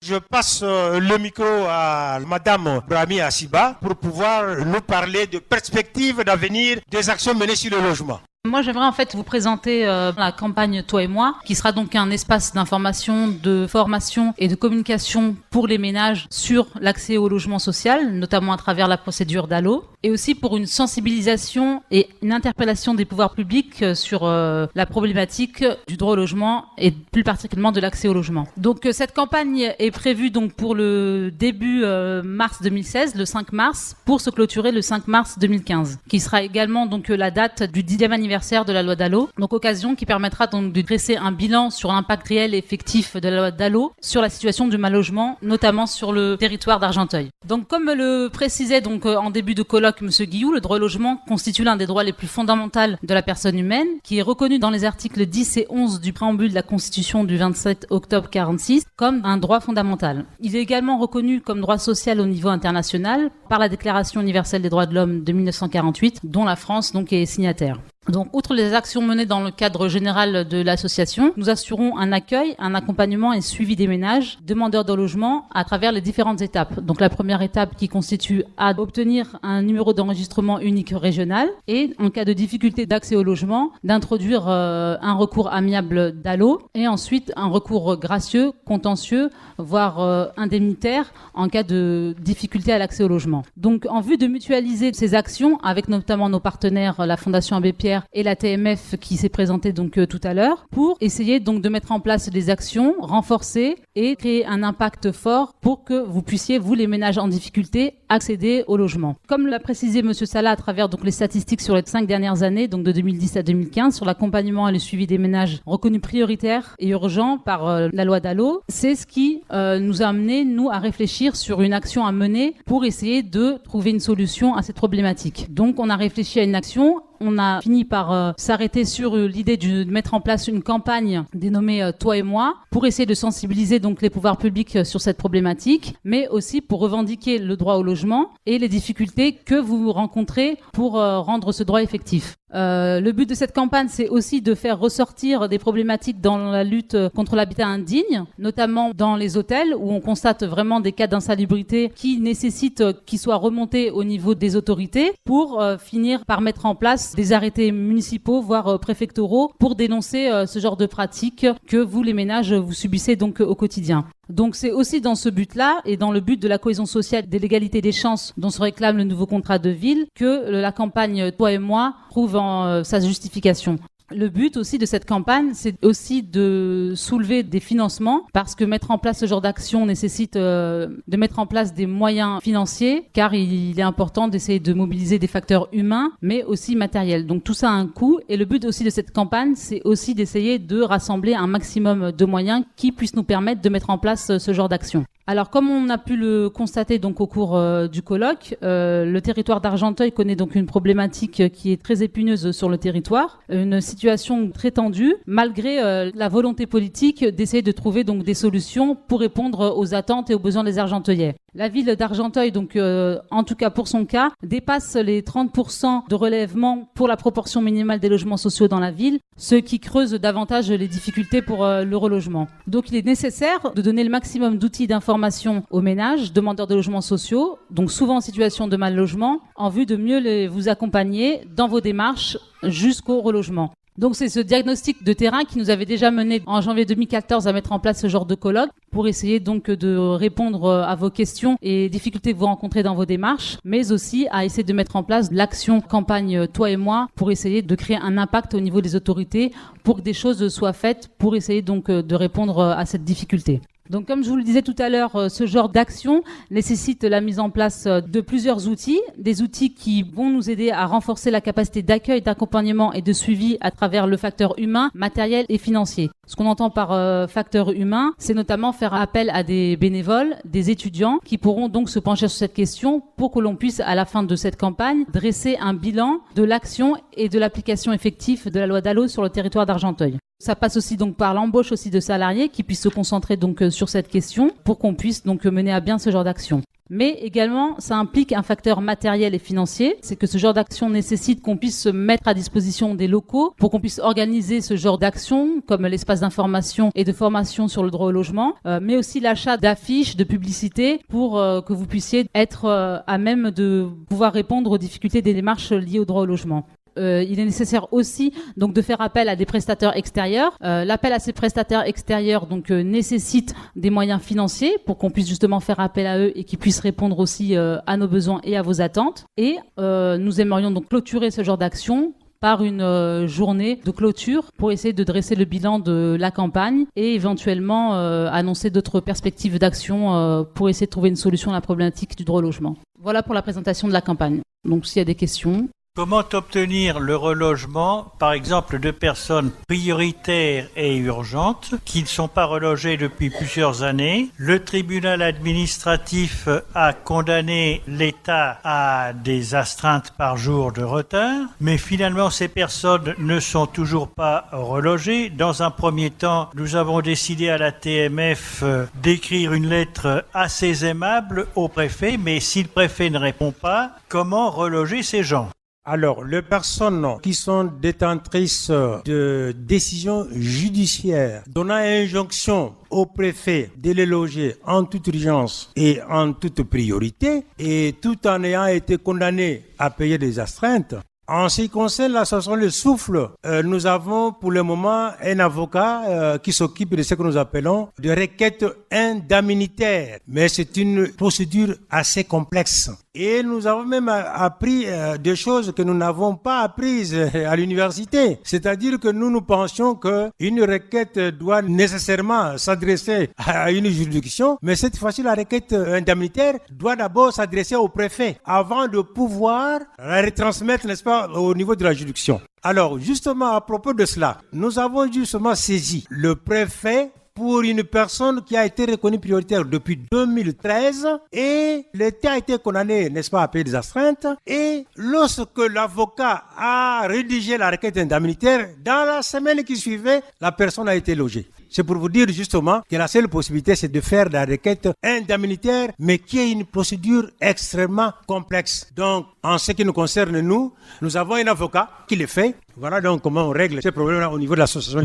Je passe le micro à Madame Brahmi Assiba pour pouvoir nous parler de perspectives d'avenir des actions menées sur le logement. Moi, j'aimerais en fait vous présenter la campagne Toi et moi, qui sera donc un espace d'information, de formation et de communication pour les ménages sur l'accès au logement social, notamment à travers la procédure DALO, et aussi pour une sensibilisation et une interpellation des pouvoirs publics sur la problématique du droit au logement et plus particulièrement de l'accès au logement. Donc cette campagne est prévue donc pour le début mars 2016, le 5 mars, pour se clôturer le 5 mars 2015, qui sera également donc la date du 10e anniversaire de la loi DALO. Donc occasion qui permettra donc de dresser un bilan sur l'impact réel et effectif de la loi DALO sur la situation du mal-logement, notamment sur le territoire d'Argenteuil. Donc comme le précisait donc en début de colloque Monsieur Guillou, le droit au logement constitue l'un des droits les plus fondamentaux de la personne humaine, qui est reconnu dans les articles 10 et 11 du préambule de la Constitution du 27 octobre 46 comme un droit fondamental. Il est également reconnu comme droit social au niveau international par la Déclaration universelle des droits de l'homme de 1948, dont la France donc est signataire. Donc, outre les actions menées dans le cadre général de l'association, nous assurons un accueil, un accompagnement et suivi des ménages demandeurs de logement à travers les différentes étapes. Donc, la première étape qui consiste à obtenir un numéro d'enregistrement unique régional et, en cas de difficulté d'accès au logement, d'introduire un recours amiable DALO et ensuite un recours gracieux, contentieux, voire indemnitaire en cas de difficulté à l'accès au logement. Donc, en vue de mutualiser ces actions avec notamment nos partenaires, la Fondation Abbé Pierre et la TMF qui s'est présentée donc tout à l'heure, pour essayer donc de mettre en place des actions renforcées et créer un impact fort pour que vous puissiez, vous les ménages en difficulté, accéder au logement. Comme l'a précisé Monsieur Salah à travers donc les statistiques sur les 5 dernières années, donc de 2010 à 2015, sur l'accompagnement et le suivi des ménages reconnus prioritaires et urgents par la loi DALO, c'est ce qui nous a amené, nous, à réfléchir sur une action à mener pour essayer de trouver une solution à cette problématique. Donc on a réfléchi à une action. On a fini par s'arrêter sur l'idée de mettre en place une campagne dénommée Toi et moi pour essayer de sensibiliser donc les pouvoirs publics sur cette problématique, mais aussi pour revendiquer le droit au logement et les difficultés que vous rencontrez pour rendre ce droit effectif. Le but de cette campagne, c'est aussi de faire ressortir des problématiques dans la lutte contre l'habitat indigne, notamment dans les hôtels où on constate vraiment des cas d'insalubrité qui nécessitent qu'ils soient remontés au niveau des autorités pour finir par mettre en place des arrêtés municipaux, voire préfectoraux, pour dénoncer ce genre de pratiques que vous, les ménages, vous subissez donc au quotidien. Donc c'est aussi dans ce but-là et dans le but de la cohésion sociale, de l'égalité des chances dont se réclame le nouveau contrat de ville que la campagne Toi et moi trouve sa justification. Le but aussi de cette campagne, c'est aussi de soulever des financements parce que mettre en place ce genre d'action nécessite de mettre en place des moyens financiers car il est important d'essayer de mobiliser des facteurs humains mais aussi matériels. Donc tout ça a un coût et le but aussi de cette campagne, c'est aussi d'essayer de rassembler un maximum de moyens qui puissent nous permettre de mettre en place ce genre d'action. Alors, comme on a pu le constater donc au cours du colloque, le territoire d'Argenteuil connaît donc une problématique qui est très épineuse sur le territoire, une situation très tendue, malgré la volonté politique d'essayer de trouver donc des solutions pour répondre aux attentes et aux besoins des Argenteuillais. La ville d'Argenteuil, donc en tout cas pour son cas, dépasse les 30% de relèvement pour la proportion minimale des logements sociaux dans la ville, ce qui creuse davantage les difficultés pour le relogement. Donc il est nécessaire de donner le maximum d'outils d'information aux ménages, demandeurs de logements sociaux, donc souvent en situation de mal logement, en vue de mieux vous accompagner dans vos démarches jusqu'au relogement. Donc c'est ce diagnostic de terrain qui nous avait déjà mené en janvier 2014 à mettre en place ce genre de colloque pour essayer donc de répondre à vos questions et difficultés que vous rencontrez dans vos démarches, mais aussi à essayer de mettre en place l'action campagne Toi et moi pour essayer de créer un impact au niveau des autorités pour que des choses soient faites pour essayer donc de répondre à cette difficulté. Donc comme je vous le disais tout à l'heure, ce genre d'action nécessite la mise en place de plusieurs outils, des outils qui vont nous aider à renforcer la capacité d'accueil, d'accompagnement et de suivi à travers le facteur humain, matériel et financier. Ce qu'on entend par facteur humain, c'est notamment faire appel à des bénévoles, des étudiants qui pourront donc se pencher sur cette question pour que l'on puisse à la fin de cette campagne dresser un bilan de l'action et de l'application effective de la loi DALO sur le territoire d'Argenteuil. Ça passe aussi donc par l'embauche aussi de salariés qui puissent se concentrer donc sur cette question pour qu'on puisse donc mener à bien ce genre d'action. Mais également, ça implique un facteur matériel et financier. C'est que ce genre d'action nécessite qu'on puisse se mettre à disposition des locaux pour qu'on puisse organiser ce genre d'action, comme l'espace d'information et de formation sur le droit au logement, mais aussi l'achat d'affiches, de publicités pour que vous puissiez être à même de pouvoir répondre aux difficultés des démarches liées au droit au logement. Il est nécessaire aussi donc de faire appel à des prestataires extérieurs. L'appel à ces prestataires extérieurs donc nécessite des moyens financiers pour qu'on puisse justement faire appel à eux et qu'ils puissent répondre aussi à nos besoins et à vos attentes. Et nous aimerions donc clôturer ce genre d'action par une journée de clôture pour essayer de dresser le bilan de la campagne et éventuellement annoncer d'autres perspectives d'action pour essayer de trouver une solution à la problématique du droit au logement. Voilà pour la présentation de la campagne. Donc s'il y a des questions. Comment obtenir le relogement, par exemple, de personnes prioritaires et urgentes qui ne sont pas relogées depuis plusieurs années? Le tribunal administratif a condamné l'État à des astreintes par jour de retard, mais finalement ces personnes ne sont toujours pas relogées. Dans un premier temps, nous avons décidé à la TMF d'écrire une lettre assez aimable au préfet, mais si le préfet ne répond pas, comment reloger ces gens? Alors, les personnes qui sont détentrices de décisions judiciaires donnant injonction au préfet de les loger en toute urgence et en toute priorité, et tout en ayant été condamnés à payer des astreintes. En ce qui concerne l'association Le Souffle, nous avons pour le moment un avocat qui s'occupe de ce que nous appelons de requêtes indemnitaires. Mais c'est une procédure assez complexe. Et nous avons même appris des choses que nous n'avons pas apprises à l'université. C'est-à-dire que nous pensions qu'une requête doit nécessairement s'adresser à une juridiction, mais cette fois-ci, la requête indemnitaire doit d'abord s'adresser au préfet avant de pouvoir la retransmettre, n'est-ce pas, au niveau de la juridiction. Alors, justement, à propos de cela, nous avons justement saisi le préfet pour une personne qui a été reconnue prioritaire depuis 2013 et l'État a été condamné, n'est-ce pas, à payer des astreintes. Et lorsque l'avocat a rédigé la requête indemnitaire, dans la semaine qui suivait, la personne a été logée. C'est pour vous dire justement que la seule possibilité, c'est de faire la requête indemnitaire, mais qui est une procédure extrêmement complexe. Donc, en ce qui nous concerne, nous avons un avocat qui le fait. Voilà donc comment on règle ces problèmes-là au niveau de l'association.